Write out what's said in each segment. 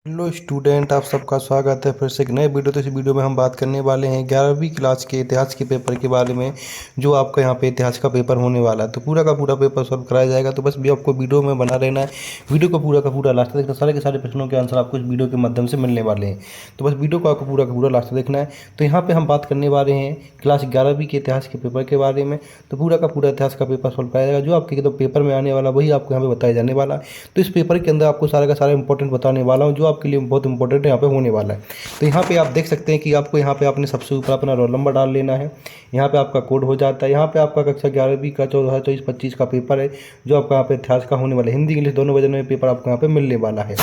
Hello student, आप सबका स्वागत है फिर से एक नए वीडियो। तो इस वीडियो में हम बात करने वाले हैं 11वीं क्लास के इतिहास के पेपर के बारे में, जो आपका यहाँ पे इतिहास का पेपर होने वाला है। तो पूरा का पूरा पेपर सॉल्व कराया जाएगा। तो बस भी आपको वीडियो में बना रहना है, वीडियो को पूरा का पूरा लास्ट तक देखना। सारे के सारे प्रश्नों के आंसर आपको इस वीडियो के माध्यम से मिलने वाले हैं। तो बस वीडियो को आपको पूरा का पूरा लास्ट तक देखना है। तो यहाँ पर हम बात करने वाले हैं क्लास 11वीं के इतिहास के पेपर के बारे में। तो पूरा का पूरा इतिहास का पेपर सॉल्व कराया जाएगा। जो आपके एकदम पेपर में आने वाला वही आपको यहाँ पे बताया जाने वाला है। तो इस पेपर के अंदर आपको सारा का सारा इंपॉर्टेंट बताने वाला हूँ, जो आपके लिए बहुत इंपॉर्टेंट यहाँ पे होने वाला है। तो यहाँ पे आप देख सकते हैं कि आपको यहाँ पे आपने सबसे ऊपर अपना रोल नंबर डाल लेना है। यहाँ पे आपका कोड हो जाता है। यहाँ पे आपका कक्षा 11वीं का 2024-25 का पेपर है, जो आपका यहाँ पे इतिहास का होने वाला है। हिंदी इंग्लिश दोनों वर्जन में पेपर आपको यहाँ पे मिलने वाला है।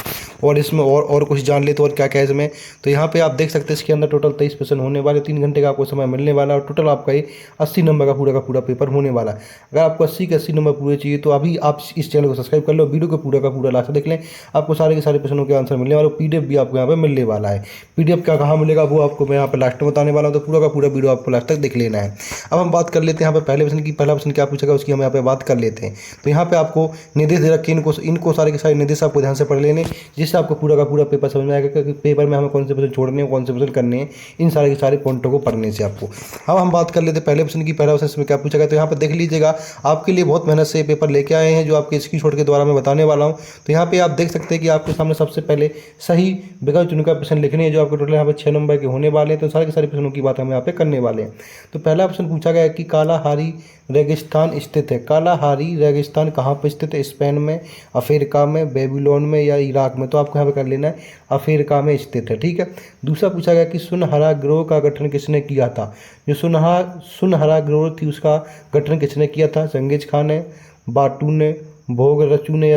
और इसमें और कुछ जान ले तो और क्या क्या है इसमें। तो यहाँ पे आप देख सकते हैं इसके अंदर टोटल 23 क्वेश्चन होने वाले, 3 घंटे का आपको समय मिलने वाला है। और टोटल आपका ये 80 नंबर का पूरा पेपर होने वाला है। अगर आपको 80 के 80 नंबर पूरे चाहिए तो अभी आप इस चैनल को सब्सक्राइब कर लो, वीडियो को पूरा का पूरा लास्ट देख लें। आपको सारे के सारे प्रश्नों के आंसर मिलने वाले। पीडीएफ भी आपको यहाँ पे मिलने वाला है। पीडीएफ क्या कहाँ मिलेगा वो आपको मैं यहाँ पे लास्ट में बताने वाला हूँ। तो पूरा का पूरा वीडियो आपको लास्ट तक देख लेना है। अब हम बात कर लेते हैं यहाँ पे पहले प्रश्न की। पहला प्रश्न क्या पूछेगा उसकी हम यहाँ पे बात कर लेते हैं। तो यहाँ पे आपको निर्देश दे रखे हैं, इनको सारे के सारे निर्देश आपको ध्यान से पढ़ लेने, जिससे आपको पूरा का पूरा पेपर समझ में आएगा कि पेपर में हमें कौन से प्रश्न छोड़ने हैं, कौन से प्रश्न करने हैं, इन सारे के सारे पॉइंटों को पढ़ने से आपको। अब हम बात कर लेते हैं पहले प्रश्न की। पहला प्रश्न इसमें क्या पूछा गया, तो यहाँ पर देख लीजिएगा। आपके लिए बहुत मेहनत से पेपर लेके आए हैं, जो आपके स्क्रीनशॉट के द्वारा मैं बताने वाला हूँ। तो यहाँ पे आप देख सकते हैं कि आपके सामने सबसे पहले सही विकल्प चुनकर प्रश्न लिखने हैं, जो आपको टोटल यहाँ पे 6 नंबर के होने वाले हैं। तो सारे के सारे प्रश्नों की बात हम यहाँ पे करने वाले हैं। तो पहला प्रश्न पूछा गया है कि कालाहारी रेगिस्तान स्थित है। कालाहारी रेगिस्तान कहाँ पर स्थित है? स्पेन में, अफ्रीका में, बेबीलोन में या इराक में? तो आपको यहाँ पे कर लेना है अफ्रीका में स्थित है। ठीक है। दूसरा पूछा गया कि सुनहरा गिरोह का गठन किसने किया था? जो सुनहरा गिरोह थी उसका गठन किसने किया था? चंगेज खान ने, बाटू ने, भोग रचू ने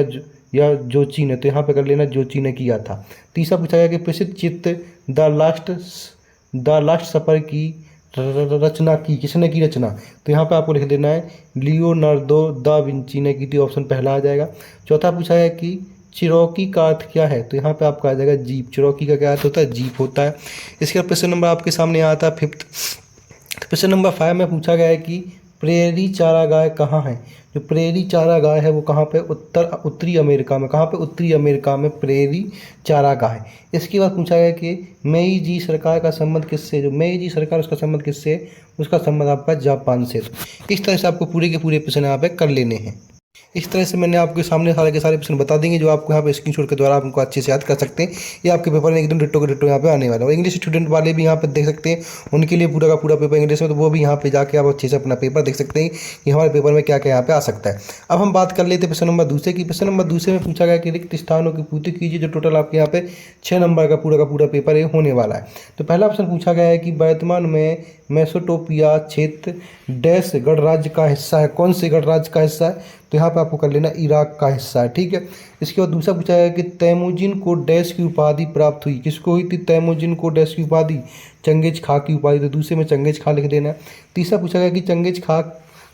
या जोची ने? तो यहाँ पे कर लेना जोची ने किया था। तीसरा पूछा गया कि प्रसिद्ध चित्र द लास्ट सफर की रचना की किसने की रचना? तो यहाँ पे आपको लिख देना है लियोनार्दो दा विंची ने की थी। ऑप्शन पहला आ जाएगा। चौथा पूछा है कि चिरौकी का अर्थ क्या है? तो यहाँ पे आपका आ जाएगा जीप। चिरौकी का क्या अर्थ होता है? जीप होता है। इसके बाद प्रश्न नंबर आपके सामने आता है 5th। प्रश्न नंबर 5 में पूछा गया है कि प्रेरी चारागाह कहाँ है? जो प्रेरी चारागाह है वो कहाँ पे? उत्तरी अमेरिका में। कहाँ पे? उत्तरी अमेरिका में प्रेरी चारागाह है। इसके बाद पूछा गया कि मेईजी सरकार का संबंध किससे? जो मेईजी सरकार उसका संबंध किससे? उसका संबंध आपका जापान से। इस तरह से आपको पूरे के पूरे प्रश्न यहाँ पे कर लेने हैं। इस तरह से मैंने आपके सामने सारे के सारे प्रश्न बता देंगे, जो आपको यहाँ पे स्क्रीनशॉट के द्वारा आपको अच्छे से याद कर सकते हैं। ये आपके पेपर में एकदम डिट्टो के डिट्टो यहाँ पे आने वाला है। और इंग्लिश स्टूडेंट वाले भी यहाँ पे देख सकते हैं, उनके लिए पूरा का पूरा पेपर इंग्लिश में, तो वो भी यहाँ पे जाके आप अच्छे से अपना पेपर देख सकते हैं कि हमारे पेपर में क्या क्या यहाँ पे आ सकता है। अब हम बात कर लेते हैं प्रश्न नंबर दूसरे की। प्रश्न नंबर दूसरे में पूछा गया कि रिक्त स्थानों की पूर्ति कीजिए। जो टोटल आपके यहाँ पे 6 नंबर का पूरा पेपर होने वाला है। तो पहला प्रश्न पूछा गया है कि वर्तमान में मेसोपोटामिया क्षेत्र डैश गणराज्य का हिस्सा है? कौन से गणराज्य का हिस्सा है? तो यहाँ पे आपको कर लेना इराक का हिस्सा है। ठीक है। इसके बाद दूसरा पूछा है कि तैमूजिन को डैश की उपाधि प्राप्त हुई? किसको हुई थी तैमूजिन को डैश की उपाधि? चंगेज खां की उपाधि। तो दूसरे में चंगेज खां लिख देना है। तीसरा पूछा गया कि चंगेज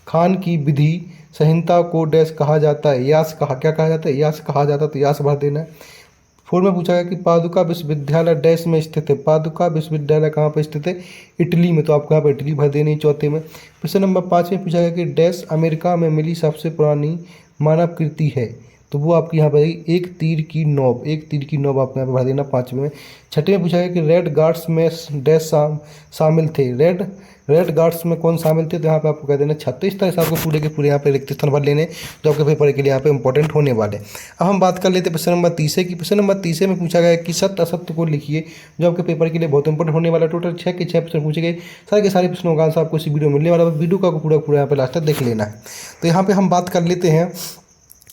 खान की विधि संहिता को डैश कहा जाता है? यास कहा, क्या कहा जाता है? यास कहा जाता है। तो यास भर देना है। 4 में पूछा गया कि पादुका विश्वविद्यालय डैश में स्थित है? पादुका विश्वविद्यालय कहाँ पर स्थित है? इटली में। तो आपको यहाँ पर इटली भर देनी है। चौथे में प्रश्न नंबर 5 में पूछा गया कि डैश अमेरिका में मिली सबसे पुरानी मानव कृति है? तो वो आपकी यहाँ पर एक तीर की नौब। एक तीर की नौब आपको यहाँ पर भर देना 5वें में। 6ठे में पूछा गया कि रेड गार्ड्स में डैश शामिल थे? रेड गार्ड्स में कौन शामिल थे? तो यहाँ पे आपको कह देना 6। तो इस तरह से आपको पूरे के पूरे यहाँ पे रिक्त स्थान भर लेने, जो आपके पेपर के लिए यहाँ पे इंपॉर्टेंट होने वाले। अब हम बात कर लेते हैं प्रश्न नंबर 30 की। प्रश्न नंबर 30 में पूछा गया कि सत्य असत्य को लिखिए, जो आपके पेपर के लिए बहुत इंपॉर्टेंट होने वाला। टोटल 6 के 6 प्रश्न पूछे गए। सारे के सारे प्रश्नों का आंसर आपको इसी वीडियो में मिलने वाला है। वीडियो का पूरा यहाँ पे लास्ट तक देख लेना है। तो यहाँ पे हम बात कर लेते हैं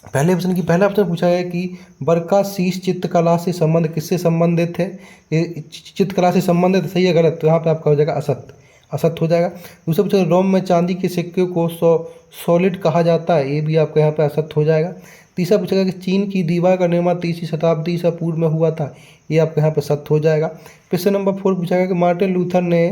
पहले प्रश्न की। पहला प्रश्न पूछा है कि बरकाशीस चित्रकला से संबंध किससे संबंधित है? ये चित्रकला से संबंधित सही है गलत? तो यहाँ पे आपका हो जाएगा असत्य। असत्य हो जाएगा। दूसरा पूछा रोम में चांदी के सिक्के को सॉलिड कहा जाता है? ये भी आपका यहाँ पे असत्य हो जाएगा। तीसरा पूछा गया कि चीन की दीवार का निर्माण 3वीं शताब्दी ईसा पूर्व में हुआ था? ये आपके यहाँ पे सत्य हो जाएगा। प्रश्न नंबर 4 पूछा गया कि मार्टिन लूथर ने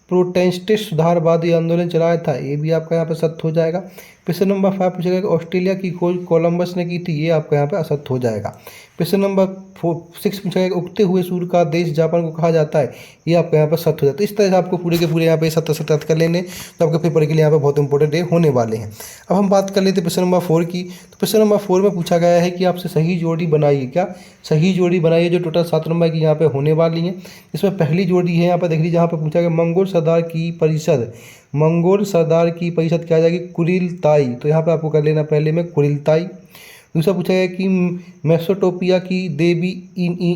प्रोटेस्टेंट सुधारवादी आंदोलन चलाया था? ये भी आपका यहाँ पे सत्य हो जाएगा। क्वेश्चन नंबर 5 पूछेगा कि ऑस्ट्रेलिया की खोज कोलंबस ने की थी, ये आपका यहाँ पे असत्य हो जाएगा। क्वेश्चन नंबर 6 पूछेगा कि उगते हुए सूर्य का देश जापान को कहा जाता है, ये आपका यहाँ पर सत्य हो जाता है। इस तरह से आपको पूरे के पूरे यहाँ पे सत्य सत्य कर लेने, तो आपके पेपर के लिए यहाँ पे बहुत इंपॉर्टेंट डे होने वाले हैं। अब हम बात कर लेते हैं क्वेश्चन नंबर 4 की। तो क्वेश्चन नंबर 4 में पूछा गया है कि आपसे सही जोड़ी बनाइए, क्या सही जोड़ी बनाइए, जो टोटल 7 नंबर की यहाँ पे होने वाली है। इसमें पहली जोड़ी है यहाँ पर देख लीजिए, जहाँ पर पूछा गया मंगोल सरदार की परिषद, मंगोल सरदार की परिषद क्या आ जाएगी, कुरिलताई। तो यहाँ पे आपको कर लेना पहले में कुरिलताई। दूसरा पूछा गया कि मेसोटोपिया की देवी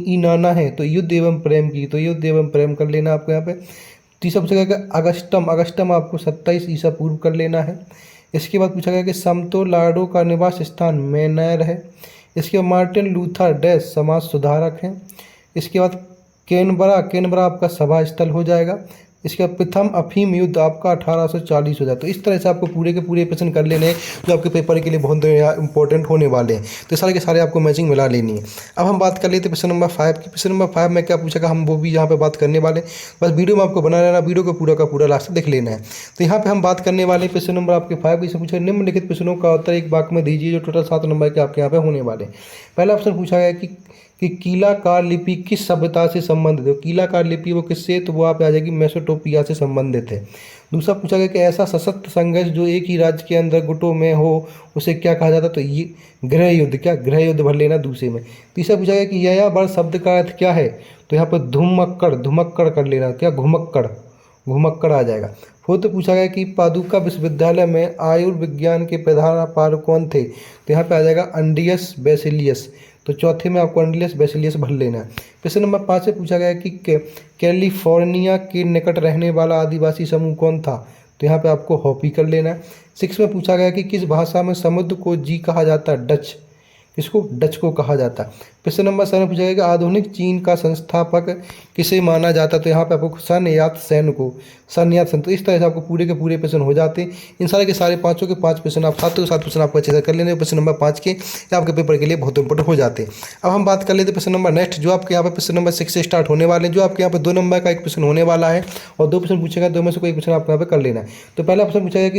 इनाना है, तो युद्ध एवं प्रेम की, तो युद्ध एवं प्रेम कर लेना आपको यहाँ पे। तीसरा पूछा गया कि अगस्टम, अगस्टम आपको 27 ईसा पूर्व कर लेना है। इसके बाद पूछा गया कि समतोलाडो का निवास स्थान मैनैर है। इसके बाद मार्टिन लूथर डैश समाज सुधारक हैं। इसके बाद कैनबरा, कैनबरा आपका सभा स्थल हो जाएगा। इसके बाद प्रथम अफीम युद्ध आपका 1840 हो जाए। तो इस तरह से आपको पूरे के पूरे प्रश्न कर लेने हैं, जो आपके पेपर के लिए बहुत इंपॉर्टेंट होने वाले हैं। तो सारे के सारे आपको मैचिंग मिला लेनी है। अब हम बात कर लेते हैं क्वेश्चन नंबर 5 की। क्वेश्चन नंबर 5 में क्या पूछेगा, हम वो भी यहाँ पे बात करने वाले हैं। बस वीडियो में आपको बना रहना, वीडियो को पूरा का पूरा लास्ट तक देख लेना है। तो यहाँ पे हम बात करने वाले हैं क्वेश्चन नंबर आपके 5 से पूछा निम्नलिखित प्रश्नों का उत्तर एक वाक्य में दीजिए, जो टोटल 7 नंबर के आपके यहाँ पे होने वाले हैं। पहला ऑप्शन पूछा गया कि कीलाकार लिपि किस सभ्यता से संबंधित है। कीलाकार लिपि वो किससे, तो वो आप आ जाएगी मेसोटोपिया से संबंधित है। दूसरा पूछा गया कि ऐसा सशक्त संघर्ष जो एक ही राज्य के अंदर गुटों में हो, उसे क्या कहा जाता है, तो ये गृह युद्ध, क्या गृह युद्ध भर लेना दूसरे में। तीसरा पूछा गया कि यया बर शब्द का अर्थ क्या है, तो यहाँ पर धुमक्कड़, धुमक्कड़ कर लेना, क्या घुमक्कड़, घुमक्कड़ आ जाएगा। फोर्थ पूछा गया कि पादुका विश्वविद्यालय में आयुर्विज्ञान के प्राध्यापक कौन थे, तो यहाँ पे आ जाएगा अंडियस बेसिलियस। तो चौथे में आपको अंडियस बेसिलियस भर लेना है। क्वेश्चन नंबर 5 से पूछा गया कि कैलिफोर्निया के निकट रहने वाला आदिवासी समूह कौन था, तो यहाँ पे आपको हॉपी कर लेना है। 6 में पूछा गया कि किस भाषा में समुद्र को जी कहा जाता है, डच, किसको, डच को कहा जाता है। क्वेश्चन नंबर 7 में पूछा गया कि आधुनिक चीन का संस्थापक किसे माना जाता है, तो यहाँ पे आपको सन यात सेन को, सन यात सेन। तो इस तरह से आपको पूरे के पूरे प्रश्न हो जाते हैं। इन सारे के सारे पाँचों के 5 प्रश्न आप 7 के 7 प्रश्न आपको अच्छे से कर लेने। प्रश्न नंबर 5 के ये आपके पेपर के लिए बहुत इंपॉर्टेंट हो जाते हैं। अब हम बात कर लेते हैं प्रश्न नंबर नेक्स्ट, जो आपके यहाँ पे प्रश्न नंबर 6 से स्टार्ट होने वाले हैं, जो आपके यहाँ पे 2 नंबर का एक प्रश्न होने वाला है और 2 प्रश्न पूछेगा, 2 में से कोई प्रश्न आपको यहाँ पे कर लेना है। तो पहला प्रश्न पूछा गया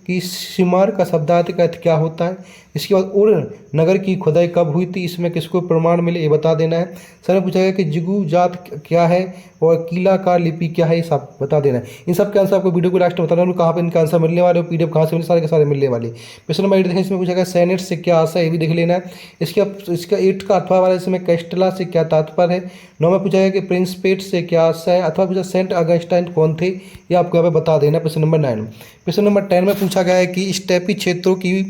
कि सिमार का शब्दार्थ का अर्थ क्या होता है। इसके बाद उर नगर की खुदाई कब हुई थी, इसमें किसको प्रमाण मिले, ये बता देना है। सर ने पूछा गया कि जिगु जात क्या है और कीलाकार लिपि क्या है, ये सब बता देना है। इन सब के आंसर आपको वीडियो को लास्ट में बताना है, कहाँ पे इनका आंसर मिलने वाले हो, पीडीएफ कहाँ से मिले, सारे के सारे मिलने वाले। क्वेश्चन नंबर 8 देखें, इसमें पूछा गया सेनेट से क्या आशा है, ये भी देख लेना है। इसका 8 का अथवा वाला, इसमें कैस्टला से क्या तात्पर्य है। 9 में पूछा गया कि प्रिंसपेट से क्या आशा है, अथवा पूछा सेंट अगस्टाइन कौन थे, ये आपको यहाँ पे बता देना। Question number 9। क्वेश्चन नंबर 10 में पूछा गया है कि स्टेपी क्षेत्रों की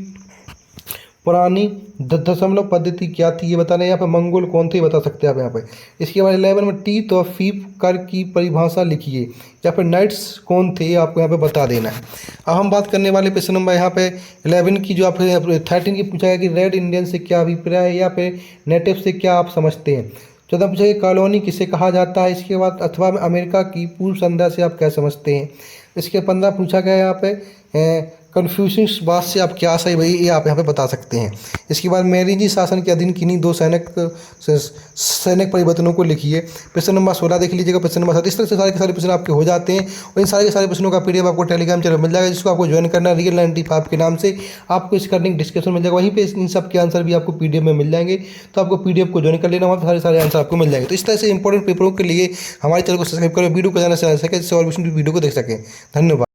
पुरानी दशमलव पद्धति क्या थी, ये बताना है। यहाँ पे मंगोल कौन थे, बता सकते हैं आप यहाँ पे। इसके बाद 11 में टीथ और फीप कर की परिभाषा लिखिए। यहाँ पे नाइट्स कौन थे, ये आपको यहाँ पे बता देना है। अब हम बात करने वाले प्रश्न नंबर यहाँ पे 11 की, जो आपको 13 की पूछा गया कि रेड इंडियन से क्या अभिप्राय है, या फिर नेटिव से क्या आप समझते हैं। 14 पूछा गया कॉलोनी किसे कहा जाता है। इसके बाद अथवा में अमेरिका की पूर्व संध्या से आप क्या समझते हैं। इसके 15 पूछा गया यहाँ पे कन्फ्यूशियस बात से आप क्या सही भाई, ये आप यहाँ पे बता सकते हैं। इसके बाद मेरीजी शासन के अधीन किन्हीं 2 सैनिक परिवर्तनों को लिखिए। प्रश्न नंबर 16 देख लीजिएगा। प्रश्न नंबर 7, इस तरह से सारे के सारे प्रश्न आपके हो जाते हैं और इन सारे के सारे प्रश्नों का पीडीएफ आपको टेलीग्राम चैनल मिल जाएगा, जिसको आपको ज्वाइन करना है रियल 95 के नाम से। आपको इसका लिंक डिस्क्रिप्शन मिल जाएगा, वहीं पे इन सब के आंसर भी आपको पीडीएफ में मिल जाएंगे। तो आपको पीडीएफ को ज्वाइन कर लेना, वहाँ पर सारे आंसर आपको मिल जाएंगे। तो इस तरह से इंपॉर्टेंट पेपरों के लिए हमारे चैनल को सब्सक्राइब करो, वीडियो को जाना से और वीडियो को देख सकें। धन्यवाद।